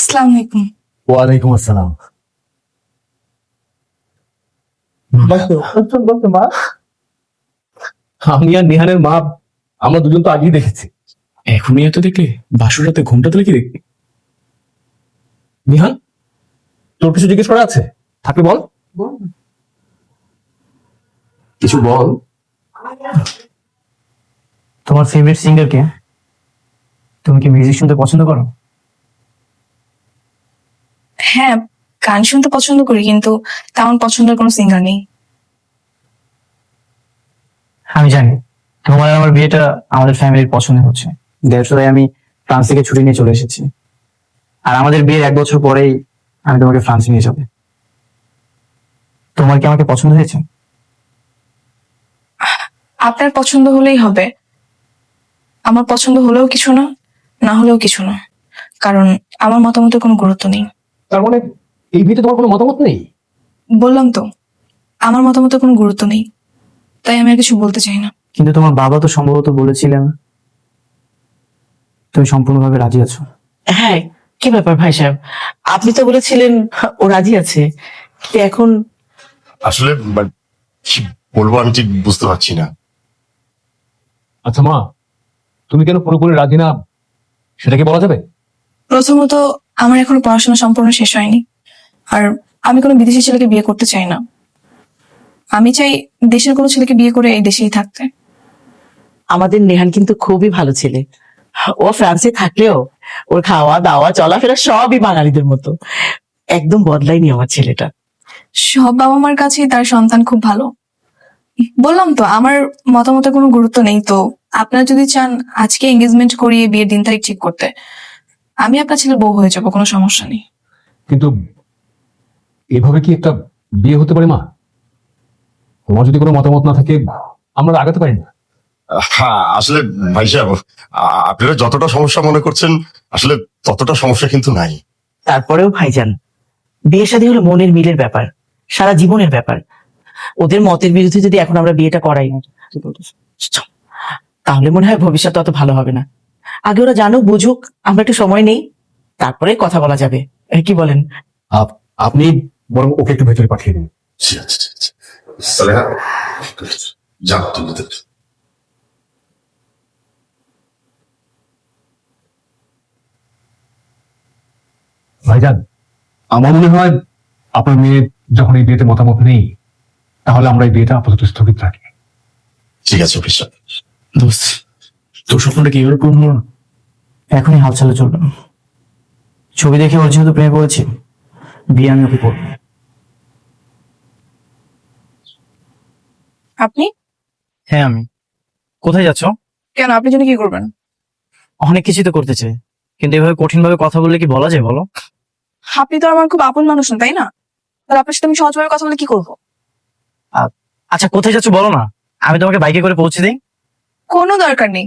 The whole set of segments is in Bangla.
আসসালামু আলাইকুম। ওয়ালাইকুম আসসালাম। মা, আমি আর নিহানের মা আমরা দুজন তো আগেই দেখেছি। এখনই এত দেখলে বাসর রাতে ঘুমটা দিলে কি দেখবি? নিহান, তোর কিছু জিজ্ঞেস করা আছে? থাকলে বল, কিছু বল। তোমার ফেভারিট সিঙ্গার কে? তুমি কি মিউজিক শুনতে পছন্দ করো? হ্যাঁ, গান শুনতে পছন্দ করি, কিন্তু তেমন পছন্দের কোনো সিঙ্গার নেই। আমি জানি তোমার আর আমার বিয়েটা আমাদের ফ্যামিলির পছন্দ হচ্ছে, দ্যাটস ওয়াই আমি ফ্রান্স থেকে ছুটি নিয়ে চলে এসেছি। আর আমাদের বিয়ের 1 বছর পরেই আমি তোমাকে ফ্রান্সে নিয়ে যাবো। তোমার কি আমাকে পছন্দ হয়েছে? আপনার পছন্দ হলেই হবে। আমার পছন্দ হলেও কিছু না, না হলেও কিছু না, কারণ আমার মতামতের কোনো গুরুত্ব নেই। তার মানে এই বিয়েতে তোমার কোনো মতামত নেই? বললাম তো, আমার মতামতের কোনো গুরুত্ব নেই, তাই আমি আর কিছু বলতে চাই না। কিন্তু তোমার বাবা তো সম্ভবত বলেছিলেন তুমি সম্পূর্ণভাবে রাজি আছো। হ্যাঁ, কি ব্যাপার ভাই সাহেব, আপনি তো বলেছিলেন ও রাজি আছে, কিন্তু এখন আসলে কি বলবো আমি ঠিক বুঝতে পারছি না। আচ্ছা মা, তুমি কেন পুরোপুরি রাজি না সেটা কি বলা যাবে? প্রথমত, আমার এখনো পড়াশোনা সম্পূর্ণ শেষ হয়নি, আর আমি কোনো বিদেশি ছেলেকে বিয়ে করতে চাই না। আমি চাই দেশের কোনো ছেলেকে বিয়ে করে এই দেশেই থাকতে। আমাদের নেহান কিন্তু খুবই ভালো ছেলে। ও ফ্রান্সে থাকলেও ওর খাওয়া দাওয়া চলাফেরা সবই বাঙালিদের মতো, একদম বদলায়নি আমার ছেলেটা। সব বাবা মার কাছেই তার সন্তান খুব ভালো। বললাম তো, আমার মতামতের কোনো গুরুত্ব নেই। তো আপনারা যদি চান আজকে এঙ্গেজমেন্ট করিয়ে বিয়ের দিন তারিখ ঠিক করতে, আমি আপনার ছেলের বউ হয়ে যাবো, কোনো সমস্যা নেই। কিন্তু এভাবে কি একটা বিয়ে হতে পারে মা? তোমার যদি কোনো মতামত না থাকে আমরা আগাতে পারি না। হ্যাঁ, আসলে ভাই সাহেব, আপনারা যতটা সমস্যা মনে করছেন আসলে ততটা সমস্যা কিন্তু নাই। তারপরেও ভাইজান, বিয়ে শাদী হলো মনের মিলের ব্যাপার, সারা জীবনের ব্যাপার। ওদের মতের বিরুদ্ধে যদি এখন আমরা বিয়েটা করাই তাহলে মনে হয় ভবিষ্যৎ অত ভালো হবে না। আগে ওরা জানুক বুঝুক, আমরা একটু সময় নেই, তারপরে কথা বলা যাবে। কি বলেন? আপনি বরং ওকে একটু ভেতরে পাঠিয়ে দিন। ঠিক আছে, ঠিক আছে। তাহলে হ্যাঁ, যাও তুমি তো। ভাইজান, আমার মনে হয় আপনার মেয়ে যখন এই বিয়েতে মতামত নেই, তাহলে আমরা এই বিয়েটা আপাতত স্থগিত রাখি। ঠিক আছে অফিস সাহেব। দোস্ত, তোর স্বপ্নটা কি এবার পূর্ণ হলো না? এখনই হাল চালে চলবে না। ছবি দেখে ওর যেহেতু প্রেমে পড়েছি, বিয়ে আমি ওকে করবো। আপনি? হ্যাঁ আমি। কোথায় যাচ্ছ? কেন, আপনি জন্য কি করবেন? অনেক কিছুই তো করতে চাই, কিন্তু এভাবে কঠিন ভাবে কথা বললে কি বলা যায় বলো? আপনি তো আমার খুব আপন মানুষ না, তাই না? তাহলে আপনার সাথে আমি সহজভাবে কথা বলে কি করবো? আচ্ছা কোথায় যাচ্ছ বলো না, আমি তোমাকে বাইকে করে পৌঁছে দিই। কোনো দরকার নেই।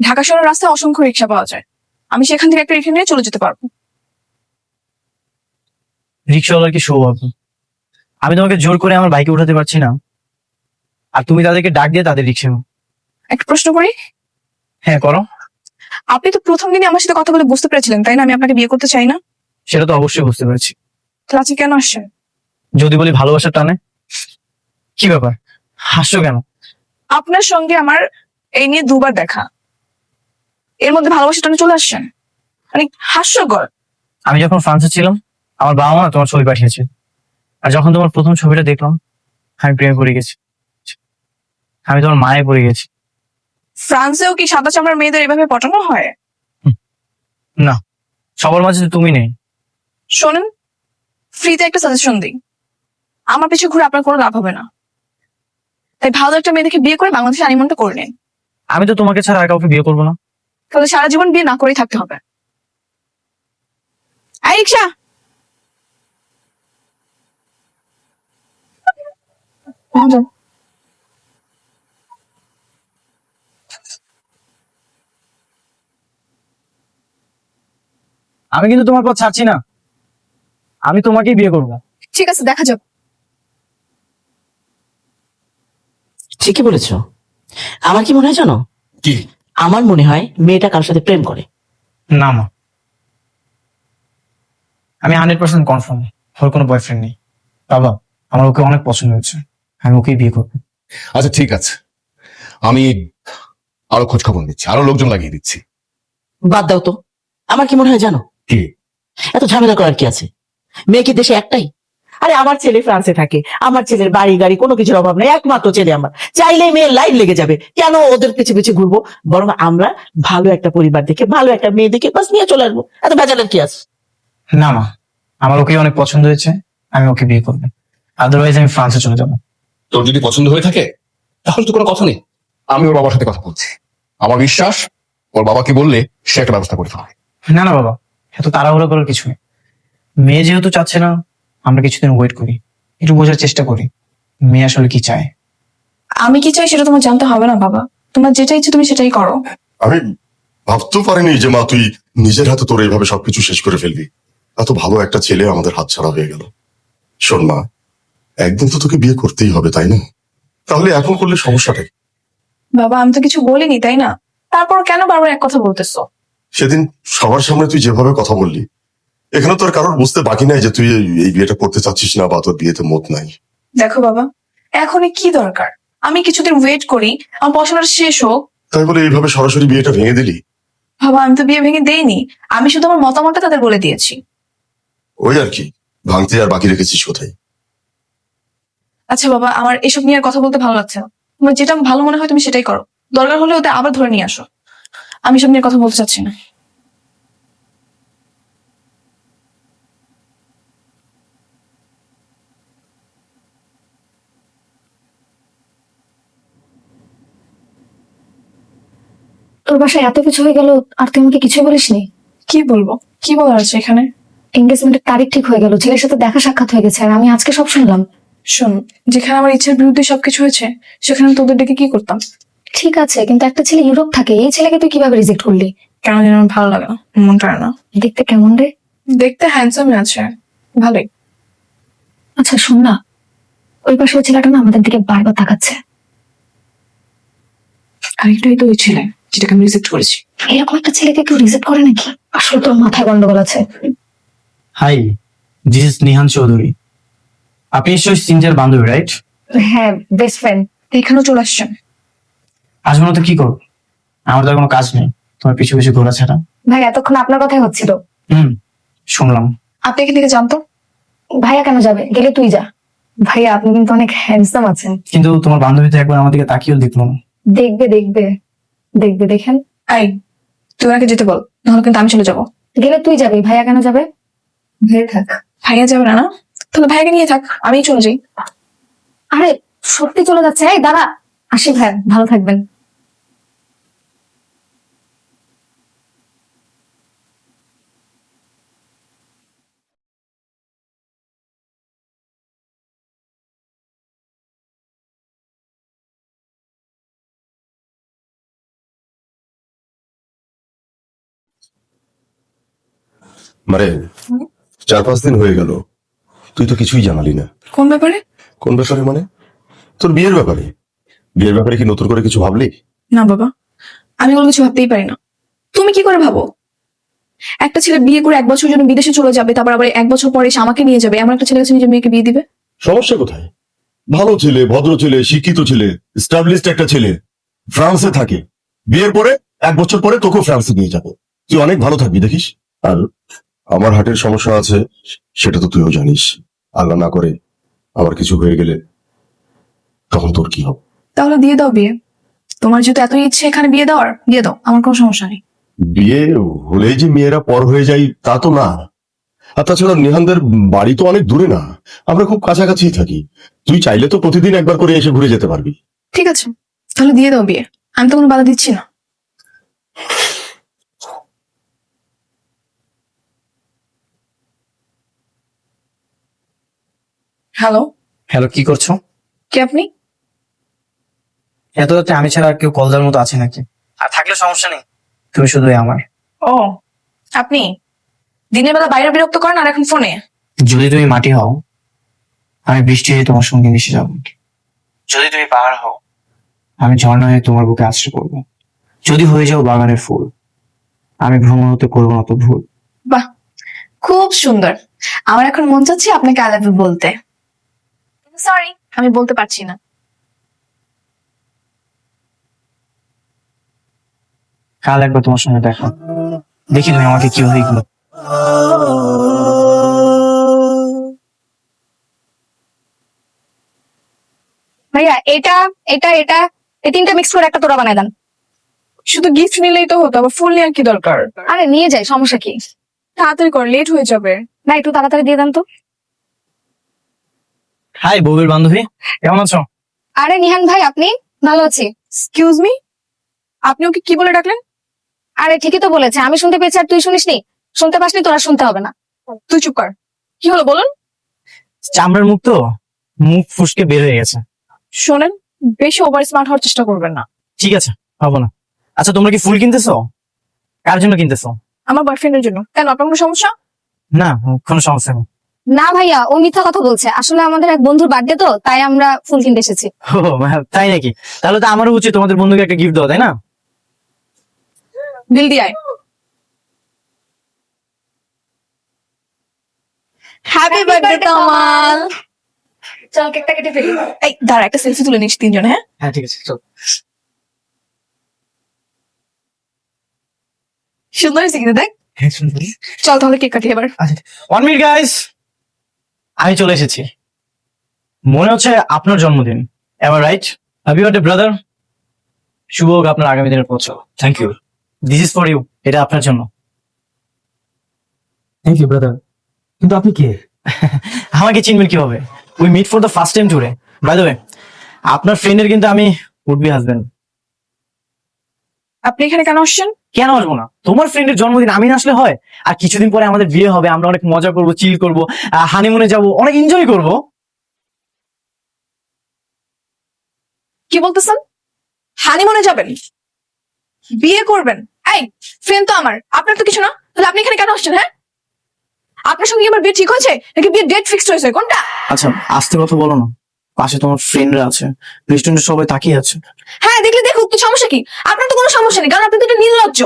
ঢাকা শহরের রাস্তায় অসংখ্য রিক্সা পাওয়া যায়, আমি সেখান থেকে একটা রিক্সা নিয়ে চলে যেতে পারবো। রিক্সাওয়ালার কি সৌভাগ্য, আমি তোমাকে জোর করে আমার বাইকে উঠাতে পারছি না, আর তুমি তাদেরকে ডাক দিয়ে তাদের রিক্সা। একটা প্রশ্ন করি। হ্যাঁ করো। আপনি তো প্রথম দিনই আমার সাথে কথা বলে বুঝতে পেরেছিলেন, তাই না, আমি আপনাকে বিয়ে করতে চাই না? সেটা তো অবশ্যই বুঝতে পেরেছি। তাহলে আজকে কেন আসছেন? যদি বলি ভালোবাসার টানে। কি ব্যাপার, হাসছো কেন? আপনার সঙ্গে আমার এই নিয়ে 2বার দেখা, এর মধ্যে ভালোবাসা টানে চলে আসছেন, মানে হাস্যকর। আমি যখন ফ্রান্সে ছিলাম, আমার বাবা মা তোমার ছবি পাঠিয়েছে, আর যখন তোমার প্রথম ছবিটা দেখলাম আমি প্রেমে পড়ে গেছি, আমি তোমার মায়ে পড়ে গেছি। ফ্রান্সেও কি সাদা চামড়ার মেয়েদের এভাবে পটানো হয়? না, সবার মাঝে তো তুমি নেই। শোনেন, ফ্রিতে একটা সাজেশন দিই, আমার পিছু ঘুরে আপনার কোনো লাভ হবে না, তাই ভালো একটা মেয়ে দেখে বিয়ে করে বাংলাদেশে হানিমুনটা করে নিন। আমি তো তোমাকে ছাড়া আর কাউকে বিয়ে করবো না। তাহলে সারা জীবন বিয়ে না করেই থাকতে হবে। এই রিক্সা! যাও। আমি কিন্তু তোমার পথ ছাড়ছি না, আমি তোমাকেই বিয়ে করবো। ঠিক আছে, দেখা যাবে। ঠিকই বলেছো। আমার কি মনে হয় জানো? কি? আমার মনে হয় মেয়েটা কারোর সাথে প্রেম করে। না মা, আমি 100% কনফার্ম ওর কোনো বয়ফ্রেন্ড নেই। বাবা, আমার ওকে অনেক পছন্দ হয়েছে, আমি ওকেই বিয়ে করবো। আচ্ছা ঠিক আছে, আমি আরো খোঁজ খবর নিচ্ছি, আরো লোকজন লাগিয়ে দিচ্ছি। বাদ দাও তো, আমার কি মনে হয় জানো, কি? এত ঝামেলা করার কি আছে? মেয়ে কি দেশে একটাই? আরে আমার ছেলে ফ্রান্সে থাকে, আমার ছেলের বাড়ি গাড়ি কোনো কিছুর অভাব নেই, একমাত্র ছেলে আমার, চাইলেই মেয়ের লাইন লেগে যাবে। কেন ওদের পিছে পিছে ঘুরবো? বরং আমরা ভালো একটা পরিবার দেখে, ভালো একটা মেয়ে দেখে বাস নিয়ে চলে আসবো। এত ভেজালের কি আছে? না মা, আমার ওকে অনেক পছন্দ হয়েছে, আমি ওকে বিয়ে করবো, আদারওয়াইজ আমি ফ্রান্সে চলে যাবো। তোর যদি পছন্দ হয়ে থাকে তাহলে তো কোনো কথা নেই, আমি ওর বাবার সাথে কথা বলছি। আমার বিশ্বাস ওর বাবাকে বললে সে একটা ব্যবস্থা করে ফেলবে। না না বাবা, এত তাড়াহুড়ো করার কিছু নেই। মেয়ে যেহেতু চাচ্ছে না, আমরা কিছুদিন ওয়েট করি, একটু বোঝার চেষ্টা করি মেয়ে আসলে কি চায়। আমি কি চাই সেটা তোমার জানতে হবে না বাবা, তোমার যেটা ইচ্ছে তুমি সেটাই করো। আমি ভাবতেও পারিনি যে মা তুই নিজের হাতে তোর এইভাবে সবকিছু শেষ করে ফেলবি। এত ভালো একটা ছেলে আমাদের হাতছাড়া হয়ে গেল। শোন মা, একদিন তো তোকে বিয়ে করতেই হবে, তাই না? তাহলে এখন করলে সমস্যাটা কি? বাবা আমি তো কিছু বলিনি তাই না, তারপর কেন বারবার এক কথা বলতেছো? সেদিন সবার সামনে তুই যেভাবে কথা বললি, এখানে তোর কারোর বুঝতে বাকি নাই যে তুই এই বিয়েটা করতে চাচ্ছিস না বা তোর বিয়েতে মত নাই। দেখো বাবা, এখনই কি দরকার? আমি কিছুদিন ওয়েট করি, আমার পড়াশোনাটা শেষ হোক। তাই বলে এইভাবে সরাসরি বিয়েটা ভেঙে দিলি? বাবা আমি তো বিয়ে ভেঙে দেইনি, আমি শুধু আমার মতামতটা তাদের বলে দিয়েছি। ওই আর কি, ভাঙতে আর বাকি রেখেছিস কোথায়? আচ্ছা বাবা, আমার এসব নিয়ে আর কথা বলতে ভালো লাগছে না। তোমার যেটা ভালো মনে হয় তুমি সেটাই করো, দরকার হলে ওদের আবার ধরে নিয়ে আসো। আমি সব নিয়ে কথা বলতে চাচ্ছি না। তোর বাসায় এত কিছু হয়ে গেল আর তুই আমাকে কিছুই বলিসনি? কি বলবো, কি বলার আছে এখানে? এঙ্গেজমেন্টের তারিখ ঠিক হয়ে গেল, ছেলের সাথে দেখা সাক্ষাৎ হয়ে গেছে, আর আমি আজকে সব শুনলাম। শোন, যেখানে আমার ইচ্ছার বিরুদ্ধে সবকিছু হয়েছে সেখানে আমি তোদের ডেকে কি করতাম? ঠিক আছে, কিন্তু একটা ছেলে ইউরোপ থাকে, এই ছেলেকে তুই কিভাবে রিজেক্ট করলি? কেন যেন আমার ভালো লাগে না, মন টানে না। দেখতে কেমন রে? দেখতে হ্যান্ডসাম আছে, ভালোই। আচ্ছা শোন না, ওই পাশে ওই ছেলেটা না আমাদের দিকে বারবার তাকাচ্ছে। আর এটাই তো ওই ছেলে যেটাকে আমি রিজেক্ট করেছি। এরকম একটা ছেলেকে কেউ রিজেক্ট করে নাকি? আসলে তোর মাথায় গন্ডগোল আছে। Hi, this is Nihan Chowdhury. আপনি নিশ্চয়ই সিনজার বান্ধবী, রাইট? হ্যাঁ, বেস্ট ফ্রেন্ড। এখানেও চলে আসছেন? আজ মনে তো কি করবো, আমার তো আর কোনো কাজ নেই তোমার পিছু পিছু ঘোরা ছাড়া। ভাই এতক্ষণ আপনার কথাই হচ্ছিল। শুনলাম। আপনি এখান থেকে জানতো? ভাইয়া কেন যাবে, গেলে তুই যা। ভাইয়া আপনি কিন্তু অনেক হ্যান্ডসাম আছেন। কিন্তু তোমার বান্ধবী তো একবার আমার দিকে তাকিয়েও দেখলো না। দেখবে দেখবে দেখবে, দেখেন। আই, তুই ওনাকে যেতে বল, নাহলে কিন্তু আমি চলে যাবো। গেলে তুই যাবি, ভাইয়া কেন যাবে? ভাইয়া থাক। ভাইয়া যাবে না? না তাহলে ভাইয়াকে নিয়ে থাক, আমিই চলে যাই। আরে সত্যি চলে যাচ্ছে? এই দাঁড়া, আসি ভাইয়া, ভালো থাকবেন। মানে 4-5 দিন হয়ে গেল, তুই তো কিছুই জানালি না। কোন ব্যাপারে? কোন ব্যাপারে মানে? তোর বিয়ের ব্যাপারে। বিয়ের ব্যাপারে কি নতুন করে কিছু ভাবলি? না বাবা, আমি কোনো কিছু ভাবতেই পারি না। তুমি কি করে ভাবো? একটা ছেলে বিয়ে করে 1 বছর জন্য বিদেশে চলে যাবে, তারপর আবার 1 বছর পরে এসে আমাকে নিয়ে যাবে, এমন একটা ছেলে কাছে নিজের মেয়েকে বিয়ে দিবে? সমস্যা কোথায়? ভালো ছেলে, ভদ্র ছেলে, শিক্ষিত ছেলে, এস্টাবলিশড একটা ছেলে, ফ্রান্সে থাকে। বিয়ের পরে 1 বছর পরে তোকেও ফ্রান্সে নিয়ে যাবো, তুই অনেক ভালো থাকবি দেখিস। আর আমার হার্টের সমস্যা আছে, সেটা তো তুইও জানিস। আল্লাহ না করে আমার কিছু হয়ে গেলে তখন তোর কি হবে? তাহলে দিয়ে দাও বিয়ে। তোমার যেহেতু এত ইচ্ছে এখানে বিয়ে দেওয়ার, দিয়ে দাও, আমার কোনো সমস্যা নেই। বিয়ে হলেই যে মেয়েরা পর হয়ে যায় তা তো না। আর তাছাড়া নিহানদের বাড়ি তো অনেক দূরে না, আমরা খুব কাছাকাছি থাকি। তুই চাইলে তো প্রতিদিন একবার করে এসে ঘুরে যেতে পারবি। ঠিক আছে, তাহলে দিয়ে দাও বিয়ে, আমি তো কোনো বাধা দিচ্ছি না। হ্যালো, হ্যালো, কি করছো? কে আপনি? এত রাতে আমি ছাড়া আর কেউ কল দেওয়ার মতো আছে নাকি? আর থাকলে সমস্যা নেই, তুমি শুধুই আমার। ও আপনি দিনের বেলা বাইরে বিরক্ত করেন আর এখন ফোনে? যদি তুমি মাটি হও, আমি বৃষ্টি হয়ে তোমার সঙ্গে মিশে যাব। যদি তুমি পাহাড় হও, আমি ঝর্ণা হয়ে তোমার বুকে আশ্রয় করবো। যদি হয়ে যাও বাগানের ফুল, আমি ভ্রমণ হতে করবো না তো ভুল। বাহ, খুব খুব সুন্দর। আমার এখন মন চাচ্ছে আপনাকে আই লাভ ইউ বলতে। সরি, আমি বলতে পারছি না। কাল একবার তোমার সঙ্গে দেখা, দেখি তুমি আমাকে কিভাবে এগুলো। ভাইয়া এটা এটা এটা এই তিনটা মিক্স করে একটা তোরা বানায় দেন। শুধু গিফট নিলেই তো হতো, আবার ফুল নেওয়ার কি দরকার? আরে নিয়ে যাই, সমস্যা কি? তাড়াতাড়ি কর, লেট হয়ে যাবে। না একটু তাড়াতাড়ি দিয়ে দেন তো। হাই বউয়ের বান্ধবী, কেমন আছো? আরে নিহান ভাই, আপনি? ভালো আছি। এক্সকিউজ মি, আপনি ওকে কি বলে ডাকলেন? আরে ঠিকই তো বলেছে, আমি শুনতে পেয়েছি আর তুই শুনিসনি। শুনতে পাসনি, তোরা শুনতে হবে না। তুই চুপ কর। কি হলো বলুন? চামড়ার মুখ তো, মুখ ফুসকে বের হয়ে গেছে। শোনেন, বেশি ওভার স্মার্ট হওয়ার চেষ্টা করবেন না। ঠিক আছে, হবো না। আচ্ছা তোমরা কি ফুল কিনতেছো? কার জন্য কিনতেছো? আমার বয়ফ্রেন্ডের জন্য। কেন, আপনার কোনো সমস্যা? না, কোনো সমস্যা নেই। না ভাইয়া, ও মিথ্যা কথা বলছে। আসলে আমাদের এক বন্ধুর বার্থডে তো, তাই আমরা ফুল কিনতে এসেছি। ও তাই নাকি? তাহলে তো আমারও উচিত তোমাদের বন্ধুকে একটা গিফট দেওয়া, তাই না? বিল দিয়ে আয়। Happy birthday Kamal. চল কেকটা কেটে ফেলি। এই দাঁড়া, একটা সেলফি তুলে নিস তিনজন। হ্যাঁ হ্যাঁ ঠিক আছে, চল। সুন্দর হয়েছে কিন্তু, দেখ। হ্যাঁ শুনবি। চল তাহলে কেক কাটি এবার। আচ্ছা 1 মিনিট গাইস, আমি চলে এসেছি। মনে হচ্ছে আপনার জন্মদিন, am I right? Happy birthday brother. শুভ হোক আপনার আগামী দিনের পৌঁছ। Thank you. This is for you, এটা আপনার জন্য। থ্যাংক ইউ ব্রাদার, কিন্তু আপনি কে? আমাকে চিনবেন কিভাবে? We meet for the first time today. By the way, আপনার ফ্রেন্ডের কিন্তু আমি উড বি হাজবেন্ড। আপনি এখানে কেন আসছেন? কেন আসবো না? তোমার ফ্রেন্ডের জন্মদিন আমি না আসলে হয়? আর কিছুদিন পরে আমাদের বিয়ে হবে, আমরা অনেক মজা করবো, চিল করবো, হানিমুনে যাব, অনেক এনজয় করবো। কি বলতেছেন? হানিমুনে যাবেন? বিয়ে করবেন? এই ফ্রেন্ড তো আমার, আপনার তো কিছু না। তাহলে আপনি এখানে কেন আসছেন? হ্যাঁ, আপনার সঙ্গে কি আমার বিয়ে ঠিক হয়েছে নাকি বিয়ের ডেট ফিক্সড হয়েছে, কোনটা? আচ্ছা আস্তে কথা বলো না, পাশে তোমার ফ্রেন্ডরা আছে, রেস্টুরেন্টে সবাই তাকিয়ে আছে। হ্যাঁ দেখলে দেখুক, তো সমস্যা কি? আপনার তো কোনো সমস্যা নেই, কারণ আপনি তো একটা নির্লজ্জ।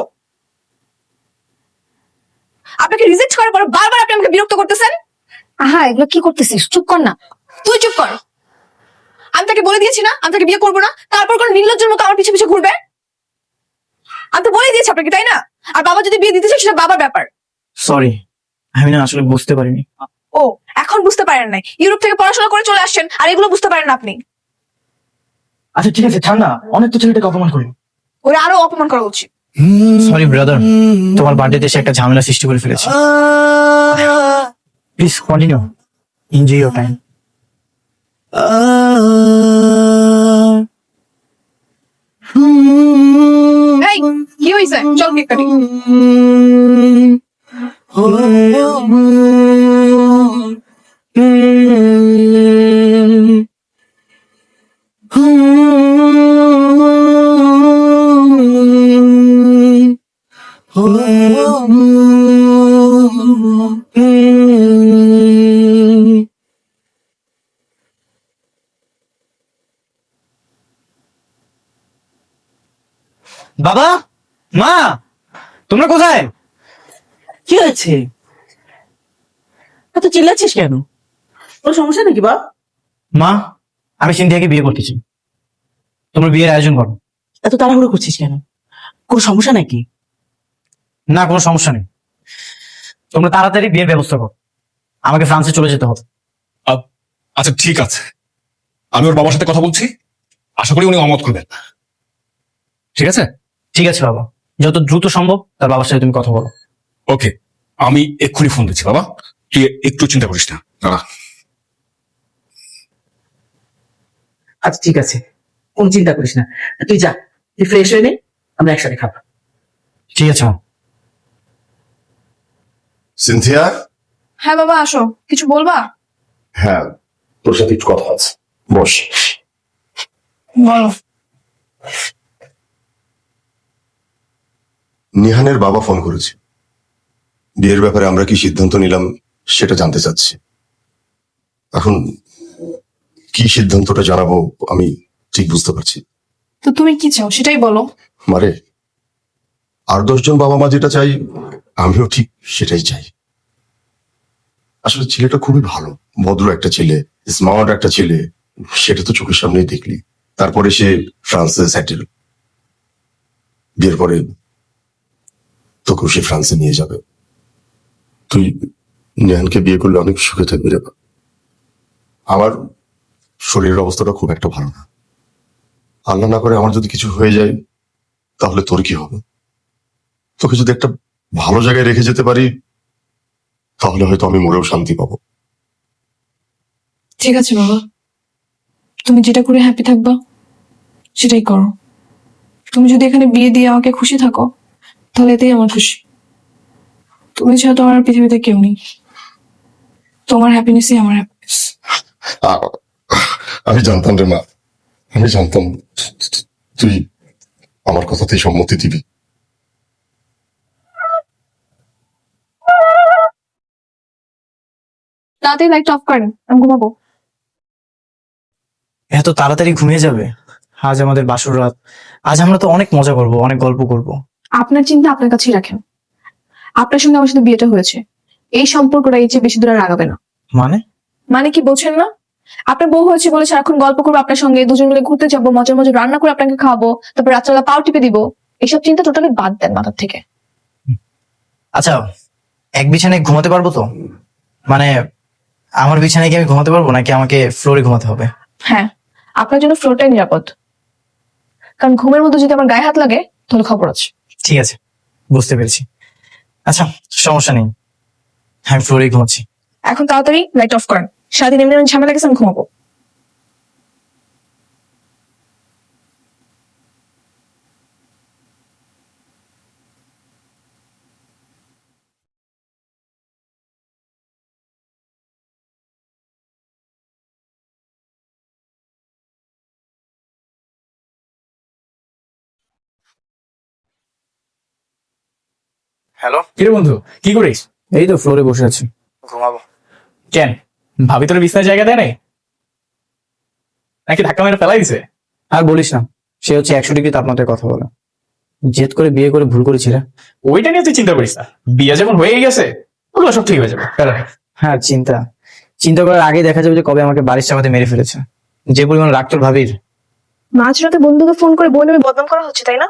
আপনাকে রিজেক্ট করার পর বারবার আপনি আমাকে বিরক্ত করতেছেন। আহা, এগুলো কি করতেছিস? চুপ কর না। তুই চুপ কর। আমি তাকে বলে দিয়েছি না আমি তাকে বিয়ে করবো না, তারপর কোন নির্লজ্জের মতো আমার পিছু পিছু ঘুরবে? আমি তো বলে দিয়েছি আপনাকে, তাই না? আর বাবা যদি বিয়ে দিতে চায় সেটা বাবার ব্যাপার। সরি, আমি না আসলে বুঝতে পারিনি। ও, এখন বুঝতে পারেন নাই? ইউরোপ থেকে পড়াশোনা করে চলে আসছেন আর এগুলো বুঝতে পারেন না আপনি? আচ্ছা ঠিক আছে, ঠান্ডা, অনেক তো ছেলেটাকে অপমান করি। ওরা আরো অপমান করা উচিত। সরি ব্রাদার, তোমার বার্থডেতে এসে একটা ঝামেলা সৃষ্টি করে ফেলেছি। Please continue, enjoy your time. এই কি হয়েছে? চল কেক কাটি। বাবা, মা, তোমরা কোথায়? কি হয়েছে? এত চিল্লাচ্ছিস কেন? কোনো সমস্যা নাকি বা? মা, আমি সিন্ধিয়াকে বিয়ে করতেছি, তোমরা বিয়ের আয়োজন করো। এত তাড়াহুড়ো করছিস কেন? কোনো সমস্যা নাকি? না কোনো সমস্যা নেই, তোমরা তাড়াতাড়ি বিয়ের ব্যবস্থা করো, আমাকে ফ্রান্সে চলে যেতে হবে। আচ্ছা ঠিক আছে, আমি ওর বাবার সাথে কথা বলছি, আশা করি উনি অমত করবেন। ঠিক আছে? ঠিক আছে বাবা, যত দ্রুত সম্ভব তার বাবার সাথে তুমি কথা বলো। ওকে, আমি এক্ষুনি ফোন দিচ্ছি বাবা, তুই একটু চিন্তা করিস না। দাঁড়া। আচ্ছা ঠিক আছে, কোন চিন্তা করিস না, তুই যা, তুই ফ্রেশ হয়ে নে, আমরা একসাথে খাবো। ঠিক আছে মা। সিনথিয়া, হ্যাঁ বাবা, আসো। কিছু বলবা? হ্যাঁ তোর সাথে একটু কথা আছে, বস। বলো। নিহানের বাবা ফোন করেছে, বিয়ের ব্যাপারে আমরা কি সিদ্ধান্ত নিলাম সেটা জানতে চাচ্ছি। এখন কি সিদ্ধান্তটা জানাবো আমি ঠিক বুঝতে পারছি। তো তুমি কি চাও সেটাই বলো। মারে, আর 10 জন বাবা মা যেটা চাই আমিও ঠিক সেটাই চাই। আসলে ছেলেটা খুবই ভালো, ভদ্র একটা ছেলে, স্মার্ট একটা ছেলে, সেটা তো চোখের সামনেই দেখলি। তারপরে সে ফ্রান্সে সেটেল, বিয়ের পরে তোকেও সে ফ্রান্সে নিয়ে যাবে। তুই নেহানকে বিয়ে করলে অনেক সুখে থাকবি রে। আমার শরীরের অবস্থাটা খুব একটা ভালো না, আল্লাহ না করে আমার যদি কিছু হয়ে যায় তাহলে তোর কি হবে? তোকে যদি একটা ভালো জায়গায় রেখে যেতে পারি তাহলে হয়তো আমি মরেও শান্তি পাবো। ঠিক আছে বাবা, তুমি যেটা করে হ্যাপি থাকবা সেটাই করো। তুমি যদি এখানে বিয়ে দিয়ে আমাকে খুশি থাকো তাহলে এতেই আমার খুশি। তুমি ছাড়া তো আমার আর পৃথিবীতে কেউ নেই। তোমার হ্যাপিনেসই আমার হ্যাপিনেস। আমি জানতাম রে মা, আমি জানতাম তুই আমার কথাতেই সম্মতি দিবি। তাড়াতাড়ি লাইট অফ করেন, আমি ঘুমাবো। এত তাড়াতাড়ি ঘুমিয়ে যাবে? আজ আমাদের বাসর রাত, আজ আমরা তো অনেক মজা করব, অনেক গল্প করব। আপনার চিন্তা আপনার কাছেই রাখেন। আপনার সঙ্গে আমার সাথে বিয়েটা হয়েছে, এই সম্পর্কটা এই চেয়ে বেশি দূর আর আগাবে না। মানে? মানে কি বলছেন না? আপনার বউ হয়েছে বলে সারাক্ষণ গল্প করবো আপনার সঙ্গে, দুজন মিলে ঘুরতে যাবো, মজার মজার রান্না করে আপনাকে খাওয়াবো, তারপর রাত্রেবেলা পাও টিপে দিব। এইসব চিন্তা টোটালি বাদ দেন মাথার থেকে। আচ্ছা, এক বিছানায় ঘুমাতে পারবো তো? মানে আমার বিছানায় কি আমি ঘুমাতে পারবো, নাকি আমাকে ফ্লোরে ঘুমাতে হবে? হ্যাঁ, আপনার জন্য ফ্লোরটাই নিরাপদ। কারণ ঘুমের মধ্যে যদি আমার গায়ে হাত লাগে তাহলে খবর আছে। ঠিক আছে, বুঝতে পেরেছি। আচ্ছা, সমস্যা নেই, আমি ফ্লোরে ঘুমাচ্ছি। এখন তাড়াতাড়ি লাইট অফ করেন, সারাদিন এমনি এমনি ঝামেলা গেছে, আমি ঘুমাবো। হ্যালো, কিরে বন্ধু, কি করিস? এই তো ফ্লোরে বসে আছি, ঘুমাবো। কেন, ভাবি তোর বিছানার জায়গা দেয় নাই নাকি ধাক্কা মেরে ফেলাই দিছে? আর বলিস না, সে হচ্ছে 100 ডিগ্রি তাপমাত্রায় কথা বলে। জেদ করে বিয়ে করে ভুল করেছিল। ওইটা নিয়ে তুই চিন্তা করিস না, বিয়ে যখন হয়ে গেছে ওগুলো সব ঠিক হয়ে যাবে। হ্যাঁ, চিন্তা চিন্তা করার আগে দেখা যাবে যে কবে আমাকে বাড়ির চাপাতে মেরে ফেলেছে। যে পরিমাণ রাগ তোর ভাবির। মাঝরাতে বন্ধুকে ফোন করে বই নামে বদনাম করা হচ্ছে, তাই না?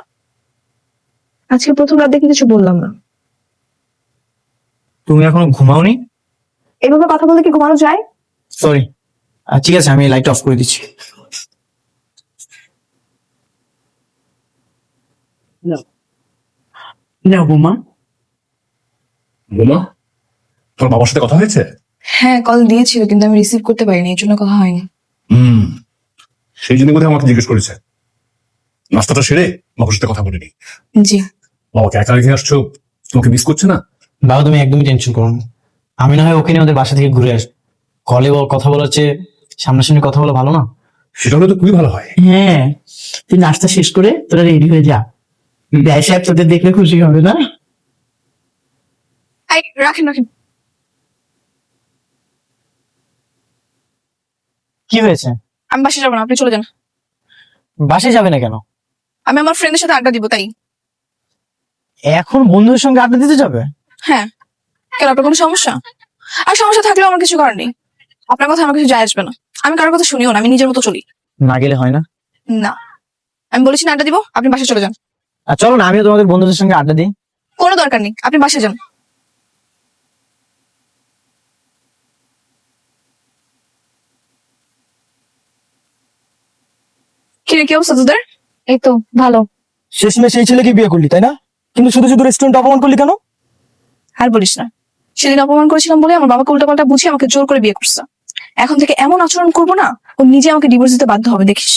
আজকে প্রথম রাত দেখে কিছু বললাম না। তুমি এখনো ঘুমাওনি? এভাবে কথা বলতে কি ঘুমানো যায়? সরি, ঠিক আছে, আমি লাইট অফ করে দিচ্ছি। না বোমা, বোমা, তোর বাবার সাথে কথা হয়েছে? হ্যাঁ, কল দিয়েছিল কিন্তু আমি রিসিভ করতে পারিনি, এই জন্য কথা হয়নি। সেই জন্য বোধহয় আমাকে জিজ্ঞেস করেছে। নাস্তাটা সেরে বাবার সাথে কথা বলিনি। জি। বাবাকে একা রেখে আসছো, তোমাকে মিস করছে না? বাবা, তুমি একদমই টেনশন করো না। আমি না হয় ওকে নিয়ে ওদের বাসা থেকে ঘুরে আসবো। কলে কথা বলার চেয়ে সামনাসামনি কথা বলা ভালো না? সেটা হলে তো খুবই ভালো হয়। হ্যাঁ, তুই নাস্তা শেষ করে তোরা রেডি হয়ে যা, ব্যয় সাহেব তোদের দেখলে খুশি হবে না? এই, রাখেন রাখেন। কি হয়েছে? আমি বাসে যাবো না, আপনি চলে যান। বাসে যাবে না কেন? আমি আমার ফ্রেন্ডের সাথে আড্ডা দিব, তাই। এখন বন্ধুদের সঙ্গে আড্ডা দিতে যাবে? হ্যাঁ, কেন আপনার কোনো সমস্যা? আর সমস্যা থাকলেও আমার কিছু করার নেই। আপনার কথা আমার কিছু যায় আসবে না। আমি কারোর কথা শুনিও না, আমি নিজের মতো চলি। না গেলে হয় না? না, আমি বলেছি না আড্ডা দিব, আপনি বাসে চলে যান। আর চলো না, আমিও তোমাদের বন্ধুদের সঙ্গে আড্ডা দিই। কোনো দরকার নেই, আপনি বাসে যান। কিরে, কি অবস্থা তোদের? এই তো ভালো। শেষমেশ সেই ছেলেকে বিয়ে করলি, তাই না? কিন্তু শুধু শুধু রেস্টুরেন্ট অপমান করলি কেন? আর বলিস না, সেদিন অপমান করেছিলাম বলে আমার বাবাকে উল্টাপাল্টা বুঝিয়ে আমাকে জোর করে বিয়ে করছে। এখন থেকে এমন আচরণ করবো না, ও নিজে আমাকে ডিভোর্স দিতে বাধ্য হবে, দেখিস।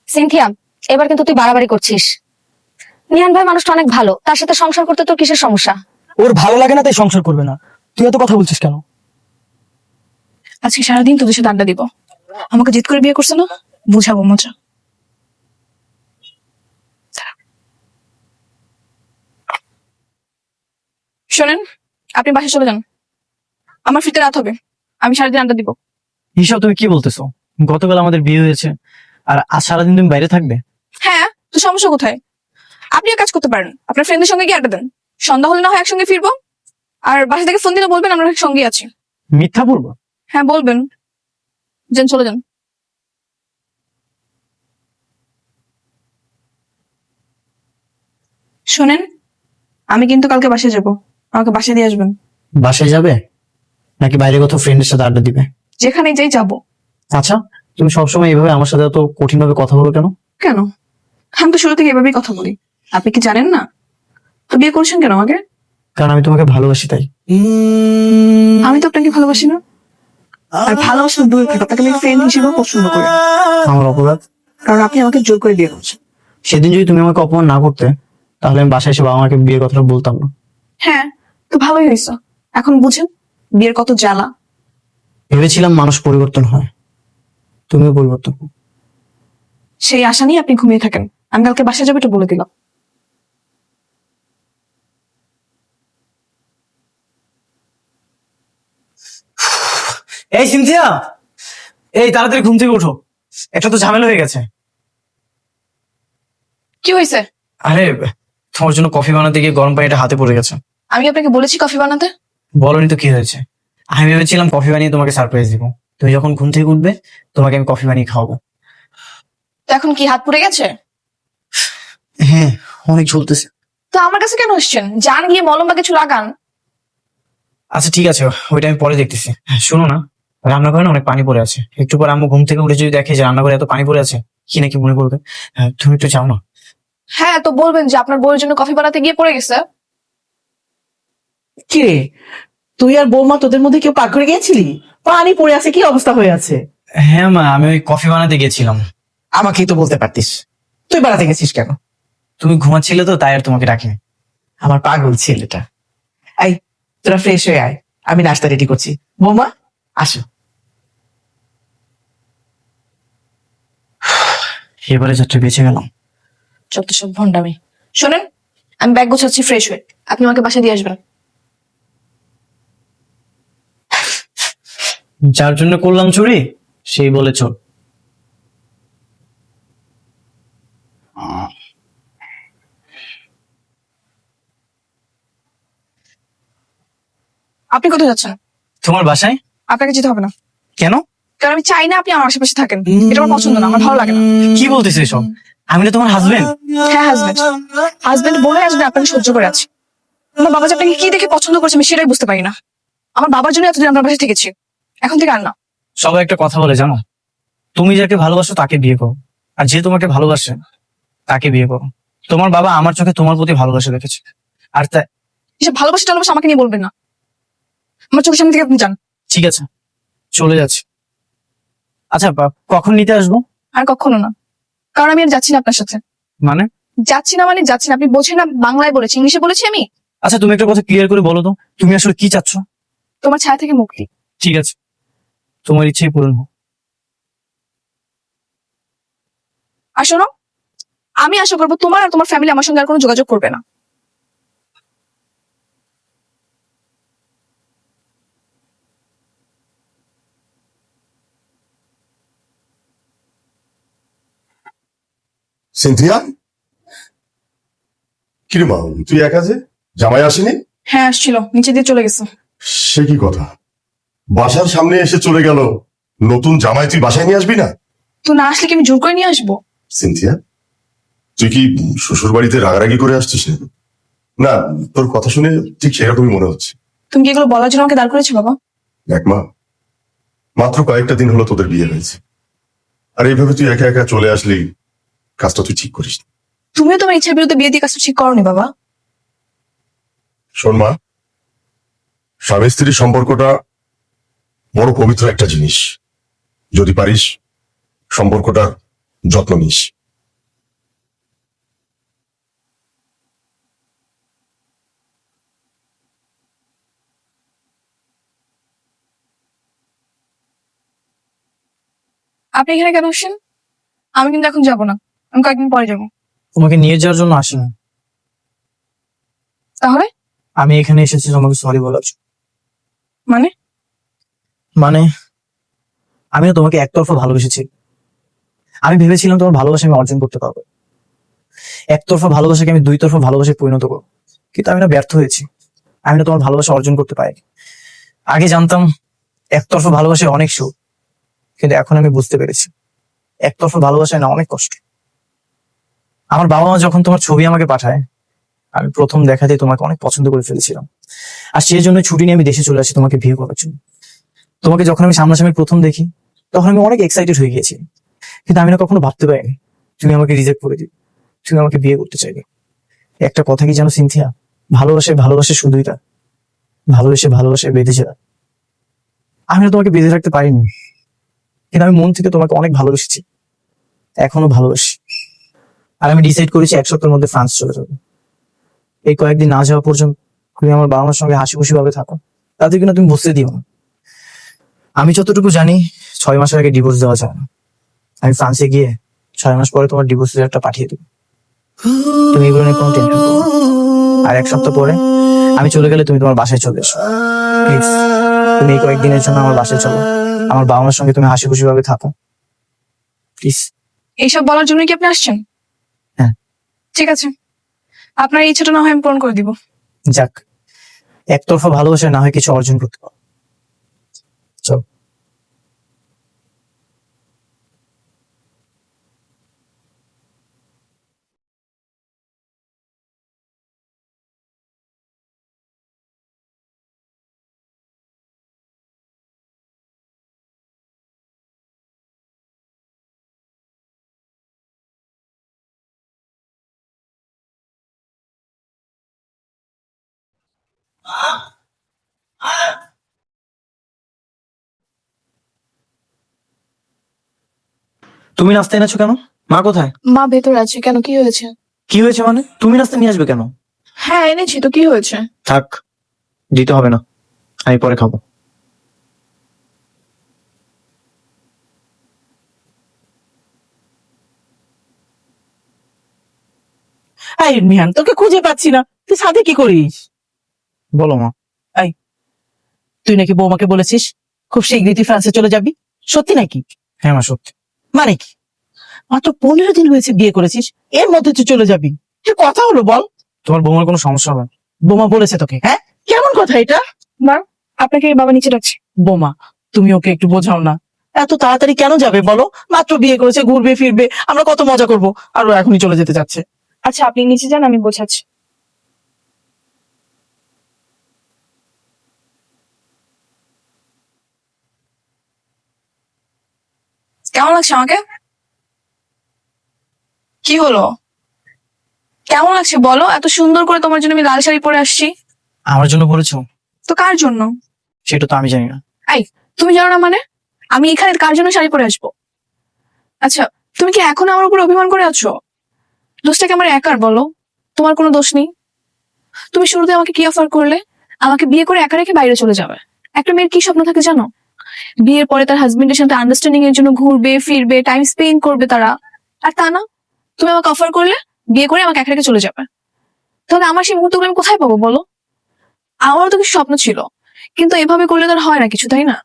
সিনথিয়া, এবার কিন্তু তুই বাড়াবাড়ি করছিস। নিহান ভাই মানুষটা অনেক ভালো, তার সাথে সংসার করতে তোর কিসের সমস্যা? ওর ভালো লাগে না তাই সংসার করবে না। তুই এত কথা বলছিস কেন? আজকে সারাদিন তোদের সাথে আড্ডা দিব। আমাকে জেদ করে বিয়ে করছে না, বুঝাবো মজা। শোনেন, আপনি বাসে চলে যান, আমার ফিরতে রাত হবে। আমি সারাদিন আড্ডা দিব। এইসব তুমি কি বলতেছো? গতকাল আমাদের বিয়ে হয়েছে, আর আজ সারাদিন তুমি বাইরে থাকবে? হ্যাঁ, তো সমস্যা কোথায়? আপনি এক কাজ করতে পারেন, আপনার ফ্রেন্ডের সঙ্গে গিয়ে আড্ডা দেন। সন্ধ্যা হলে না হয় একসঙ্গে ফিরবো, আর বাসা থেকে ফোন দিলে বলবেন আমরা সঙ্গে আছি। মিথ্যা বলবো? হ্যাঁ বলবেন। যান, চলে যান। শোনেন, আমি কিন্তু কালকে বাসায় যাব, আমাকে বাসায় দিয়ে আসবেন। বাসায় যাবে নাকি বাইরে কোথাও ফ্রেন্ডের সাথে আড্ডা দিবে? যেখানে যাই যাব। আচ্ছা, তুমি সবসময় এইভাবে আমার সাথে এত কঠিন ভাবে কথা বলো কেন? কেন? আমি তো শুরু থেকে এভাবেই কথা বলি, আপনি কি জানেন না? তো বিয়ে করছেন কেন আমাকে? কারণ আমি তোমাকে ভালোবাসি তাই। আমি তো আপনাকে ভালোবাসি না। আর ভালোবাসা দূরে থাকে, আপনাকে আমি ফ্রেন্ড হিসেবেও পছন্দ করি না। আমার অপরাধ? কারণ আপনি আমাকে জোর করে বিয়ে করছেন। সেদিন যদি তুমি আমাকে অপমান না করতে তাহলে আমি বাসায় এসে বাবা মাকে বিয়ের কথাটা বলতাম না। হ্যাঁ, তো ভালোই হয়েছে। এখন বুঝেন বিয়ের কত জ্বালা। ভেবেছিলাম মানুষ পরিবর্তন হয়, তুমিও পরিবর্তন হও। সেই আশা নিয়ে আপনি ঘুমিয়ে থাকেন। আমি কালকে বাসায় যাবো, এটা বলে দিলাম। এই সিনথিয়া, এই তাড়াতাড়ি ঘুম থেকে ওঠো, একটা তো ঝামেলা হয়ে গেছে। কি হয়েছে? আরে তোমার জন্য কফি বানাতে গিয়ে গরম পানিটা হাতে পড়ে গেছে। আমি আপনাকে বলেছি কফি বানাতে। বলনি তো কি হয়েছে? আমি ভেবেছিলাম কফি বানিয়ে তোমাকে সারপ্রাইজ দিব, তুমি যখন ঘুম থেকে উঠবে তোমাকে আমি কফি বানিয়ে খাওয়াবো। তো এখন কি হাত পুড়ে গেছে? হ্যাঁ, অনেক ঝুলতেছে। তো আমার কাছে কেন আসছেন? যান গিয়ে মলম বা কিছু লাগান। আচ্ছা ঠিক আছে, ওইটা আমি পরে দেখতেছি। শোনো না, রান্নাঘরে না অনেক পানি পড়ে আছে, একটু পরে আম্মু ঘুম থেকে উঠে যদি দেখে যে রান্নাঘরে এত পানি পড়ে আছে কি নাকি মনে করবে। তুমি একটু যাও না। হ্যাঁ, তো বলবেন যে আপনার বউয়ের জন্য কফি বানাতে গিয়ে পড়ে গেছে। কি রে, তুই আর বৌমা তোদের মধ্যে কেউ পার করে গিয়েছিলি? পানি পড়ে আছে, কি অবস্থা হয়ে আছে? হ্যাঁ মা, আমি ওই কফি বানাতে গেছিলাম। আমাকেই তো বলতে পারতিস, তুই বাড়াতে গেছিস কেন? তুমি ঘুমাচ্ছিলে তো তাই আর তোমাকে ডাকিনি। আমার পাগল ছেলেটা। এই, তোরা ফ্রেশ হয়ে আয়, আমি নাস্তা রেডি করছি। বৌমা আসো। এবারে যাত্রা বেঁচে গেলাম। যত সব ভন্ডামি। শোনেন, আমি ব্যাগ গোছাচ্ছি ফ্রেশ হয়ে, আপনি আমাকে বাসায় দিয়ে আসবেন। যার জন্য করলাম চুরি সেই বলে চোর। আপনি কোথায় যাচ্ছেন? তোমার বাসায়। আপনাকে যেতে হবে না। কেন? কারণ আমি চাই না আপনি আমার আশেপাশে থাকেন। এটা আমার পছন্দ না, আমার ভালো লাগে না। কি বলতেছে এসব? আমি না তোমার হাজবেন্ড। হ্যাঁ, হাজবেন্ড। হাজবেন্ড বলে আসবেন, আপনাকে সহ্য করে আছি। আমার বাবা যে আপনাকে কি দেখে পছন্দ করছে আমি সেটাই বুঝতে পারি না। আমার বাবার জন্য এতদিন আপনার বাসায় থেকেছি, এখন থেকে আর না। সবাই একটা কথা বলে জানো, তুমি যাকে ভালোবাসো তাকে বিয়ে করো, আর যে তোমাকে ভালোবাসে তাকে বিয়ে করো। তোমার বাবা আমার চোখে তোমার প্রতি ভালোবাসা দেখেছে, আর তাই। এসব ভালোবাসা টালোবাসা আমাকে নিয়ে বলবেন না। আমার চোখের সামনে থেকে আপনি যান। ঠিক আছে, চলে যাচ্ছি। আচ্ছা কখন নিতে আসবো? আর কখনো না, কারণ আমি আর যাচ্ছি না আপনার সাথে। মানে? যাচ্ছি না মানে যাচ্ছি না, আপনি বোঝেন না? বাংলায় বলেছি, ইংলিশে বলেছি আমি। আচ্ছা তুমি একটা কথা ক্লিয়ার করে বলো তো, তুমি আসলে কি চাচ্ছ? তোমার ছায়া থেকে মুক্তি। ঠিক আছে, তোমার ইচ্ছেই পূরণ হোক। আর শোনো, আমি আশা করবো তোমার আর তোমার ফ্যামিলি আমার সঙ্গে আর কোনো যোগাযোগ করবে না। সিনথিয়া, কিরে মা, তুই একা যে? জামাই আসেনি? হ্যাঁ আসছিল, নিচে দিয়ে চলে গেছে। সে কি কথা, বাসার সামনে এসে চলে গেল, নতুন জামাই তুই বাসায় নিয়ে আসবি না? তো না আসলে কি আমি জোর করে নিয়ে আসবো? সিনথিয়া, তুই কি শ্বশুর বাড়িতে রাগারাগি করে আসছিস না? না, তোর কথা শুনে ঠিক সেরকমই মনে হচ্ছে। তুমি কি এগুলো বলার জন্য আমাকে দাঁড় করেছো বাবা? দেখ মা, মাত্র কয়েকটা দিন হলো তোদের বিয়ে হয়েছে, আর এইভাবে তুই একা একা চলে আসলি, কাজটা তুই ঠিক করিস নি। তুমিও তোমার ইচ্ছার বিরুদ্ধে বিয়ে দিয়ে কাজটা ঠিক করনি বাবা। শোন মা, স্বামী স্ত্রীর সম্পর্কটা বড় পবিত্র একটা জিনিস, যদি পারিস সম্পর্কটার যত্ন নিস। আপনি এখানে কেন আসছেন? আমি কিন্তু এখন যাবো না, আমি কয়েকদিন পরে যাবো। তোমাকে নিয়ে যাওয়ার জন্য আসিনি, তাহলে? আমি এখানে এসেছি তোমাকে সরি বলার জন্য। মানে? মানে আমি না তোমাকে একতরফা ভালোবেসেছি। আমি ভেবেছিলাম তোমার ভালোবাসা আমি অর্জন করতে পারবো, একতরফা ভালোবাসাকে আমি দুই তরফা ভালোবাসায় পরিণত করবো, কিন্তু আমি না ব্যর্থ হয়েছি। আমি না তোমার ভালোবাসা অর্জন করতে পারি। আগে জানতাম একতরফা ভালোবাসায় অনেক সুখ, কিন্তু এখন আমি বুঝতে পেরেছি একতরফা ভালোবাসায় না অনেক কষ্ট। আমার বাবা মা যখন তোমার ছবি আমাকে পাঠায়, আমি প্রথম দেখাতেই তোমাকে অনেক পছন্দ করে ফেলেছিলাম, আর সেই জন্য ছুটি নিয়ে আমি দেশে চলে আসি তোমাকে বিয়ে করার জন্য। তোমাকে যখন আমি সামনাসামনি প্রথম দেখি তখন আমি অনেক এক্সাইটেড হয়ে গিয়েছি, কিন্তু আমি না কখনো ভাবতে পারিনি তুমি আমাকে রিজেক্ট করে দিবে, তুমি আমাকে বিয়ে করতে চাইবে। একটা কথা কি জানো সিনথিয়া, ভালোবাসে শুধুই তা, ভালোবাসে বেঁধে যায়। আমি না তোমাকে বেঁধে রাখতে পারিনি, কিন্তু আমি মন থেকে তোমাকে অনেক ভালোবেসেছি, এখনো ভালোবাসি। আর আমি ডিসাইড করেছি 1 সপ্তাহের মধ্যে ফ্রান্স চলে যাবো। এই কয়েকদিন না যাওয়া পর্যন্ত তুমি আমার বাবা মার সঙ্গে হাসি খুশি ভাবে থাকো, তাতে কিনা তুমি বুঝতে দিও না। আমি যতটুকু জানি 6 মাসের আগে ডিভোর্স দেওয়া যায় না। আমি ফ্রান্সে গিয়ে 6 মাস পরে তোমার ডিভোর্স লেটারটা পাঠিয়ে দেবো, তুমি এগুলো নিয়ে কোনো টেনশন করো না। আর 1 সপ্তাহ পরে আমি চলে গেলে তুমি তোমার বাসায় চলে এসো প্লিজ। তুমি এই কয়েকদিনের জন্য আমার বাসায় চলো, আমার বাবা মার সঙ্গে তুমি হাসি খুশি ভাবে থাকো প্লিজ। এইসব বলার জন্য কি আপনি আসছেন? হ্যাঁ। ঠিক আছে, আপনার এই ইচ্ছাটা না হয় আমি পূরণ করে দিব। যাক, একতরফা ভালোবাসায় না হয় কিছু অর্জন করতে পারো। চল। তুমি নাস্তা এনেছো কেন? মা কোথায়? মা ভেতরে আছে। কেন, কি হয়েছে? কি হয়েছে মানে? তুমি নাস্তা নিয়ে আসবে কেন? হ্যাঁ এনেছি তো, কি হয়েছে? থাক, দিতে হবে না, আমি পরে খাবো। এই মিহান, তোকে খুঁজে পাচ্ছি না, তুই সাথে কি করিস? বলো মা। তুই নাকি বৌমাকে বলেছিস খুব শীঘ্রই তুই ফ্রান্সে চলে যাবি, সত্যি নাকি? হ্যাঁ মা, সত্যি। মানে কি, মাত্র 15 দিন হয়েছে বিয়ে করেছিস, এর মধ্যে তুই চলে যাবি? কি কথা হলো বল? তোমার বৌমার কোনো সমস্যা হবে না? বোমা বলেছে তোকে? হ্যাঁ, কেমন কথা এটা? মা, আপনাকে বাবা নিচে ডাকছে। বোমা, তুমি ওকে একটু বোঝাও না, এত তাড়াতাড়ি কেন যাবে বলো? মাত্র বিয়ে করেছে, ঘুরবে ফিরবে, আমরা কত মজা করবো, আর ও এখনই চলে যেতে যাচ্ছে। আচ্ছা আপনি নিচে যান, আমি বোঝাচ্ছি। কেমন লাগছে আমাকে? কি হলো, কেমন লাগছে বলো? এত সুন্দর করে তোমার জন্য আমি লাল শাড়ি পরে আসছি। আমার জন্য বলেছো? তো কার জন্য? সেটা তো আমি জানি না। তুমি জানো না মানে? আমি এখানে কার জন্য শাড়ি পরে আসবো? আচ্ছা, তুমি কি এখন আমার উপর অভিমান করে আছো? দোষটা কি আমার একার বলো? তোমার কোনো দোষ নেই। তুমি শুরুতে আমাকে কি অফার করলে? আমাকে বিয়ে করে একা রেখে বাইরে চলে যাবে। একটা মেয়ের কি স্বপ্ন থাকে জানো? বিয়ের পরে তার হাজবেন্ডের সাথে আন্ডারস্ট্যান্ডিং এর জন্য ঘুরবে ফিরবে, টাইম স্পেন্ড করবে তারা। আর তা না, তুমি আমাকে অফার করলে বিয়ে করে আমাকে একা রেখে চলে যাবে। তাহলে আমার সেই মুহূর্তগুলো আমি কোথায় পাবো বলো? আমারও তো কিছু স্বপ্ন ছিল, কিন্তু এভাবে করলে তো আর হয় না কিছু, তাই না?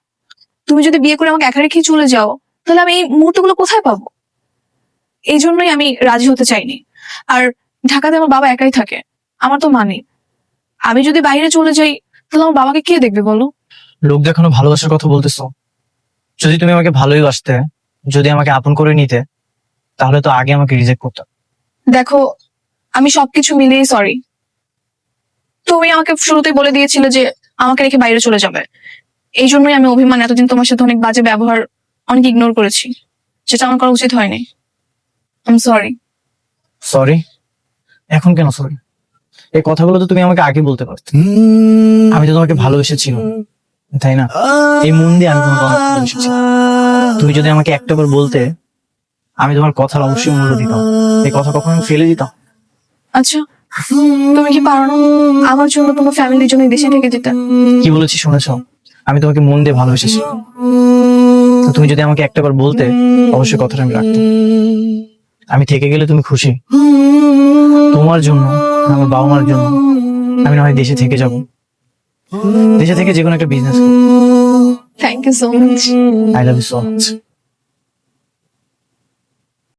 তুমি যদি বিয়ে করে আমাকে একা রেখে চলে যাও, তাহলে আমি এই মুহূর্তগুলো কোথায় পাবো? এই জন্যই আমি রাজি হতে চাইনি। আর ঢাকাতে আমার বাবা একাই থাকে, আমার তো মা নেই। আমি যদি বাইরে চলে যাই তাহলে আমার বাবাকে কে দেখবে বলো? লোক দেখানো ভালোবাসার কথা বলতেছো? যদি তুমি আমাকে ভালোই বাসতে, যদি আমাকে আপন করে নিতে, তাহলে তো আগে আমাকে রিজেক্ট করতে। দেখো, আমি সবকিছু মিলিয়ে সরি। তুমি আমাকে শুরুতেই বলে দিয়েছিলে যে আমাকে রেখে বাইরে চলে যাবে। এই জন্যই আমি অভিমান এতদিন তোমার সাথে অনেক বাজে ব্যবহার, অনেক ইগনোর করেছি, যেটা আমার করা উচিত হয়নি। I am sorry. সরি? এখন কেন সরি? এই কথাগুলো তো তুমি আমাকে আগে বলতে পারতে। আমি তো তোমাকে ভালোবেসেছিলাম, তাই না? এই মন দিয়ে আমি তোমাকে অনেক ভালোবেসেছি। তুমি যদি আমাকে একটাবার বলতে, আমি তোমার কথার অবশ্যই মূল্য দিতাম। এই কথা কখনো আমি ফেলে দিতাম? আচ্ছা, তুমি কি পারো না আমার জন্য তোমার ফ্যামিলির জন্য দেশে থেকে যেতে? কি বলেছি শুনেছো? আমি তোমাকে মন দিয়ে ভালোবেসেছি। তো তুমি যদি আমাকে একটাবার বলতে, অবশ্যই কথাটা আমি রাখতাম। আমি থেকে গেলে তুমি খুশি? তোমার জন্য, আমার বাবা মার জন্য আমি না হয় দেশে থেকে যাব, দেশে থেকে যে কোনো একটা বিজনেস করব। Thank you so much. I love you so much.